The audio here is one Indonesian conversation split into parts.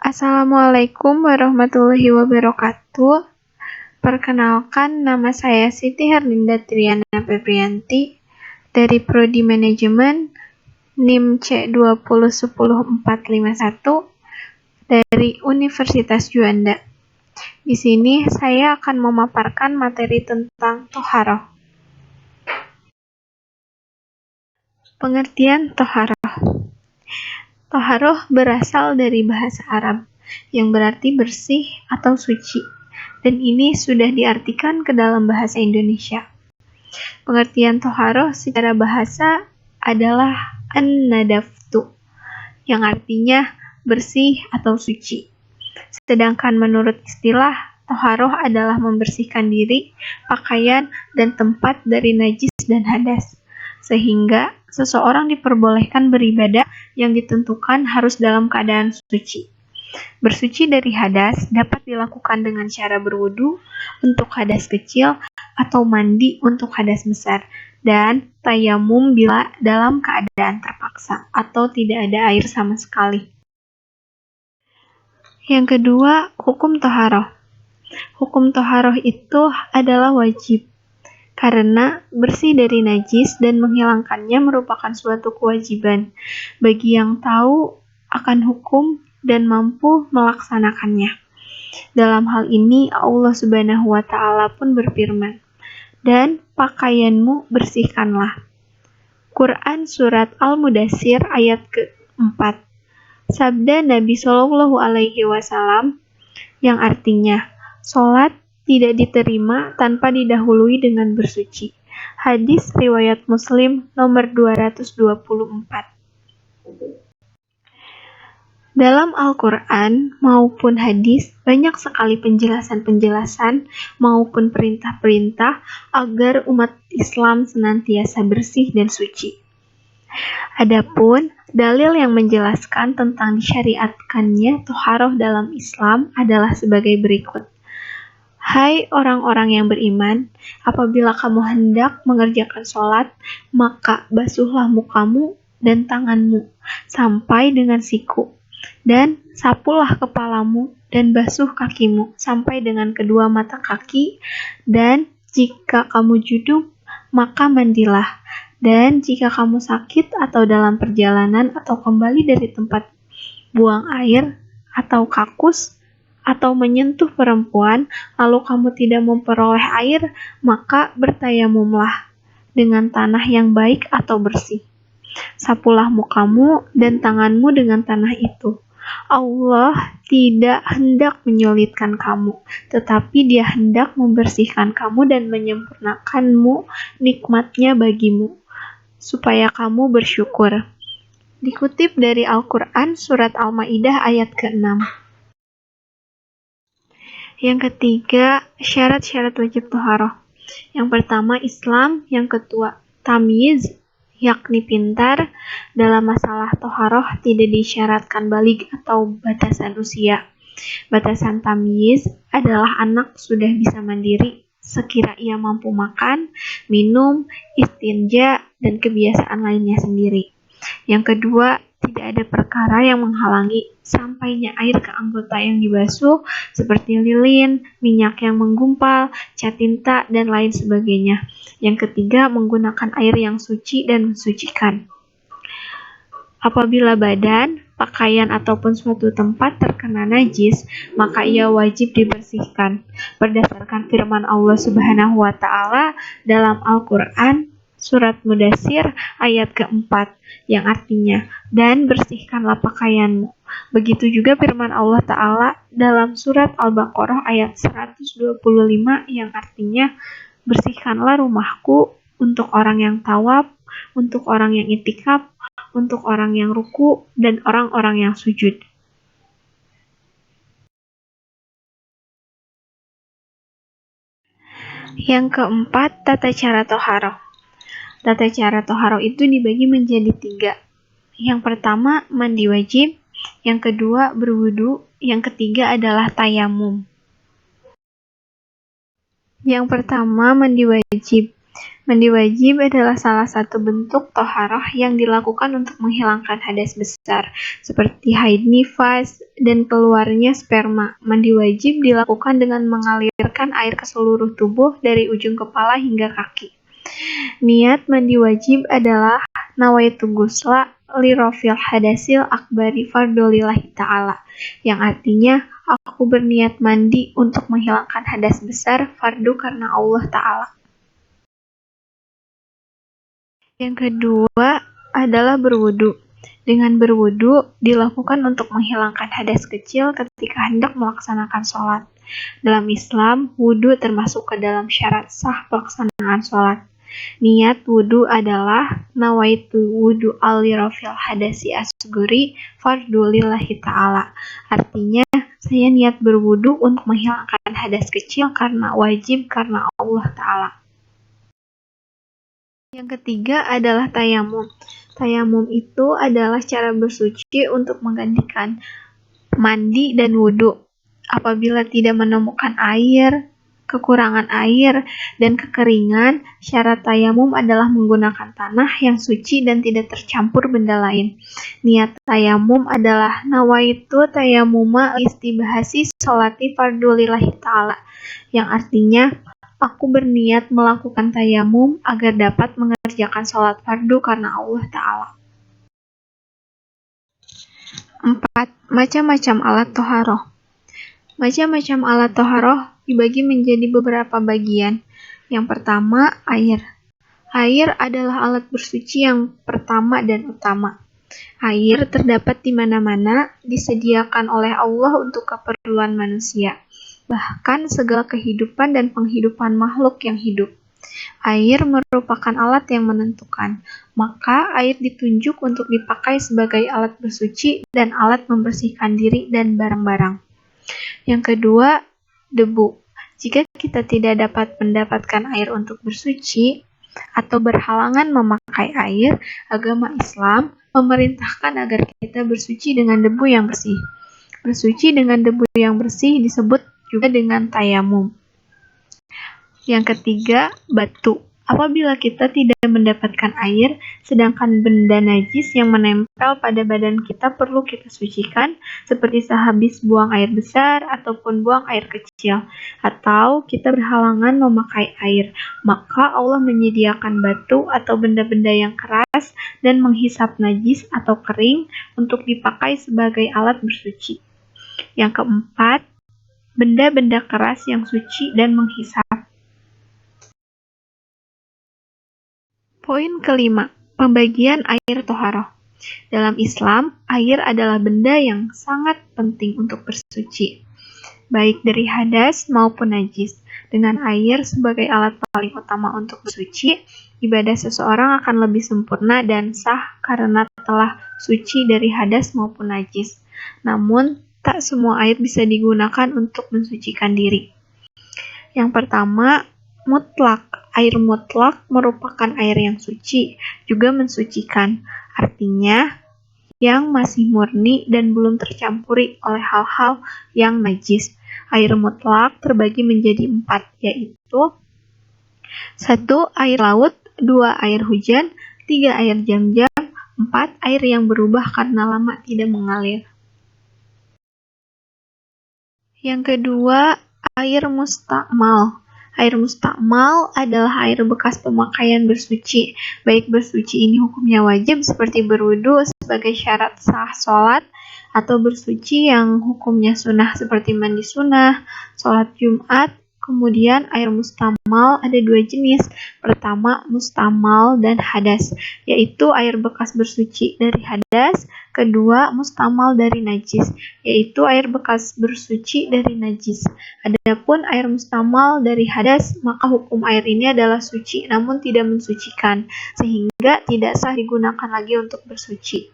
Assalamualaikum warahmatullahi wabarakatuh. Perkenalkan, nama saya Siti Herlinda Triana Febrianti dari Prodi Manajemen NIM C2010451 dari Universitas Juanda. Di sini saya akan memaparkan materi tentang Toharoh. Pengertian Toharoh. Toharoh berasal dari bahasa Arab, yang berarti bersih atau suci, dan ini sudah diartikan ke dalam bahasa Indonesia. Pengertian Toharoh secara bahasa adalah an-nadaftu, yang artinya bersih atau suci. Sedangkan menurut istilah, Toharoh adalah membersihkan diri, pakaian, dan tempat dari najis dan hadas, sehingga seseorang diperbolehkan beribadah yang ditentukan harus dalam keadaan suci. Bersuci dari hadas dapat dilakukan dengan cara berwudu untuk hadas kecil atau mandi untuk hadas besar, dan tayamum bila dalam keadaan terpaksa atau tidak ada air sama sekali. Yang kedua, hukum toharoh. Hukum toharoh itu adalah wajib, karena bersih dari najis dan menghilangkannya merupakan suatu kewajiban bagi yang tahu akan hukum dan mampu melaksanakannya. Dalam hal ini Allah Subhanahu wa Ta'ala pun berfirman, "Dan pakaianmu bersihkanlah." Quran Surat Al-Mudaththir ayat ke-4. Sabda Nabi Shallallahu Alaihi Wasallam yang artinya, "Salat tidak diterima tanpa didahului dengan bersuci." Hadis riwayat Muslim nomor 224. Dalam Al-Quran maupun hadis, banyak sekali penjelasan-penjelasan maupun perintah-perintah agar umat Islam senantiasa bersih dan suci. Adapun dalil yang menjelaskan tentang disyariatkannya toharoh dalam Islam adalah sebagai berikut. Hai orang-orang yang beriman, apabila kamu hendak mengerjakan sholat, maka basuhlah mukamu dan tanganmu sampai dengan siku, dan sapulah kepalamu dan basuh kakimu sampai dengan kedua mata kaki, dan jika kamu junub, maka mandilah. Dan jika kamu sakit atau dalam perjalanan atau kembali dari tempat buang air atau kakus atau menyentuh perempuan, lalu kamu tidak memperoleh air, maka bertayamumlah dengan tanah yang baik atau bersih. Sapulah mukamu dan tanganmu dengan tanah itu. Allah tidak hendak menyulitkan kamu, tetapi Dia hendak membersihkan kamu dan menyempurnakanmu nikmatnya bagimu, supaya kamu bersyukur. Dikutip dari Al-Quran Surat Al-Ma'idah ayat ke-6. Yang ketiga, syarat-syarat wajib toharoh. Yang pertama Islam, yang kedua tamyiz, yakni pintar. Dalam masalah toharoh tidak disyaratkan baligh atau batasan usia. Batasan tamyiz adalah anak sudah bisa mandiri sekira ia mampu makan, minum, istinja, dan kebiasaan lainnya sendiri. Yang kedua, tidak ada perkara yang menghalangi sampainya air ke anggota yang dibasuh seperti lilin, minyak yang menggumpal, cat tinta, dan lain sebagainya. Yang ketiga, menggunakan air yang suci dan mensucikan. Apabila badan, pakaian ataupun suatu tempat terkena najis, maka ia wajib dibersihkan. Berdasarkan firman Allah Subhanahu wa Ta'ala dalam Al-Quran Surat Mudaththir ayat ke-4 yang artinya, "Dan bersihkanlah pakaianmu." Begitu juga firman Allah Ta'ala dalam Surat Al-Baqarah ayat 125 yang artinya, "Bersihkanlah rumahku untuk orang yang tawaf, untuk orang yang i'tikaf, untuk orang yang ruku, dan orang-orang yang sujud." Yang keempat, tata cara toharoh. Tata cara toharoh itu dibagi menjadi 3. Yang pertama, mandi wajib. Yang kedua, berwudu. Yang ketiga adalah tayamum. Yang pertama, mandi wajib. Mandi wajib adalah salah satu bentuk toharoh yang dilakukan untuk menghilangkan hadas besar, seperti haid nifas dan keluarnya sperma. Mandi wajib dilakukan dengan mengalirkan air ke seluruh tubuh dari ujung kepala hingga kaki. Niat mandi wajib adalah nawaitu ghusla li rafil hadasil akbari fardolillahi ta'ala, yang artinya aku berniat mandi untuk menghilangkan hadas besar fardu karena Allah Ta'ala. Yang kedua adalah berwudu. Dengan berwudu dilakukan untuk menghilangkan hadas kecil ketika hendak melaksanakan sholat. Dalam Islam, wudu termasuk ke dalam syarat sah pelaksanaan sholat. Niat wudu adalah nawaitu wudu alirafil hadasi asguri fardu lillahi ta'ala. Artinya, saya niat berwudu untuk menghilangkan hadas kecil karena wajib karena Allah Ta'ala. Yang ketiga adalah tayamum. Tayamum itu adalah cara bersuci untuk menggantikan mandi dan wudhu. Apabila tidak menemukan air, kekurangan air, dan kekeringan, syarat tayamum adalah menggunakan tanah yang suci dan tidak tercampur benda lain. Niat tayamum adalah nawaitu tayamuma istibahasi sholati fardulillahi ta'ala, yang artinya aku berniat melakukan tayamum agar dapat mengerjakan sholat fardu karena Allah Ta'ala. 4. Macam-macam alat toharoh. Macam-macam alat toharoh dibagi menjadi beberapa bagian. Yang pertama, air. Air adalah alat bersuci yang pertama dan utama. Air terdapat di mana-mana, disediakan oleh Allah untuk keperluan manusia, bahkan segala kehidupan dan penghidupan makhluk yang hidup. Air merupakan alat yang menentukan, maka air ditunjuk untuk dipakai sebagai alat bersuci dan alat membersihkan diri dan barang-barang. Yang kedua, debu. Jika kita tidak dapat mendapatkan air untuk bersuci atau berhalangan memakai air, agama Islam memerintahkan agar kita bersuci dengan debu yang bersih. Bersuci dengan debu yang bersih disebut juga dengan tayamum. Yang ketiga, batu. Apabila kita tidak mendapatkan air, sedangkan benda najis yang menempel pada badan kita perlu kita sucikan, seperti sehabis buang air besar ataupun buang air kecil, atau kita berhalangan memakai air, maka Allah menyediakan batu atau benda-benda yang keras dan menghisap najis atau kering untuk dipakai sebagai alat bersuci. Yang keempat, benda-benda keras yang suci dan menghisap. Poin kelima, pembagian air toharoh. Dalam Islam, air adalah benda yang sangat penting untuk bersuci, baik dari hadas maupun najis. Dengan air sebagai alat paling utama untuk bersuci, ibadah seseorang akan lebih sempurna dan sah karena telah suci dari hadas maupun najis. Namun, tak semua air bisa digunakan untuk mensucikan diri. Yang pertama, mutlak. Air mutlak merupakan air yang suci, juga mensucikan. Artinya, yang masih murni dan belum tercampuri oleh hal-hal yang najis. Air mutlak terbagi menjadi 4, yaitu 1. Air laut, 2. Air hujan, 3. Air jam-jam, 4. Air yang berubah karena lama tidak mengalir. Yang kedua, air mustakmal. Air mustakmal adalah air bekas pemakaian bersuci. Baik bersuci ini hukumnya wajib seperti berwudu sebagai syarat sah sholat, atau bersuci yang hukumnya sunnah seperti mandi sunnah, sholat Jumat. Kemudian air mustamal ada 2 jenis. Pertama, mustamal dan hadas, yaitu air bekas bersuci dari hadas. Kedua, mustamal dari najis, yaitu air bekas bersuci dari najis. Adapun air mustamal dari hadas, maka hukum air ini adalah suci namun tidak mensucikan, sehingga tidak sah digunakan lagi untuk bersuci.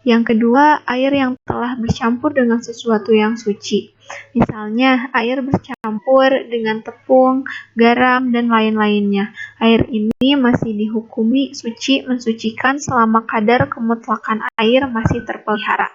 Yang kedua, air yang telah bercampur dengan sesuatu yang suci. Misalnya, air bercampur dengan tepung, garam, dan lain-lainnya. Air ini masih dihukumi suci mensucikan selama kadar kemutlakan air masih terpelihara.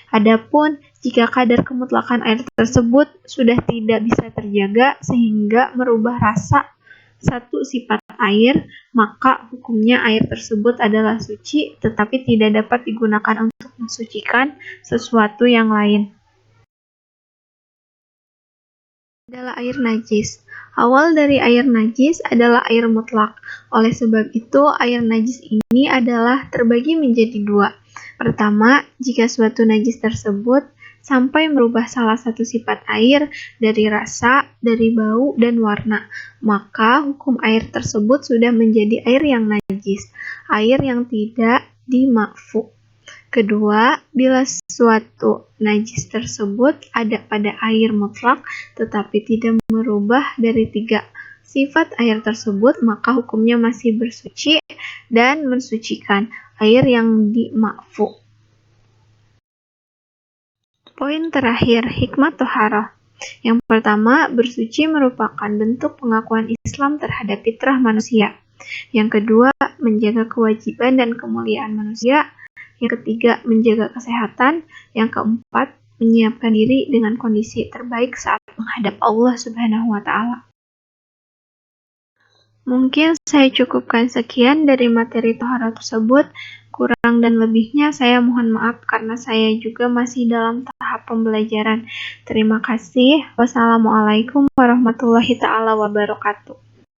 Adapun, jika kadar kemutlakan air tersebut sudah tidak bisa terjaga sehingga merubah rasa satu sifat air, maka hukumnya air tersebut adalah suci, tetapi tidak dapat digunakan untuk mensucikan sesuatu yang lain. Adalah air najis. Awal dari air najis adalah air mutlak. Oleh sebab itu, air najis ini adalah terbagi menjadi dua. Pertama, jika suatu najis tersebut sampai merubah salah satu sifat air dari rasa, dari bau, dan warna, maka hukum air tersebut sudah menjadi air yang najis, air yang tidak dimakfu. Kedua, bila suatu najis tersebut ada pada air mutlak tetapi tidak merubah dari tiga sifat air tersebut, maka hukumnya masih bersuci dan mensucikan air yang dimakfu. Poin terakhir, hikmah toharoh. Yang pertama, bersuci merupakan bentuk pengakuan Islam terhadap fitrah manusia. Yang kedua, menjaga kewajiban dan kemuliaan manusia. Yang ketiga, menjaga kesehatan. Yang keempat, menyiapkan diri dengan kondisi terbaik saat menghadap Allah Subhanahu wa Ta'ala. Mungkin saya cukupkan sekian dari materi toharoh tersebut. Kurang dan lebihnya saya mohon maaf karena saya juga masih dalam tahap pembelajaran. Terima kasih. Wassalamualaikum warahmatullahi taala wabarakatuh.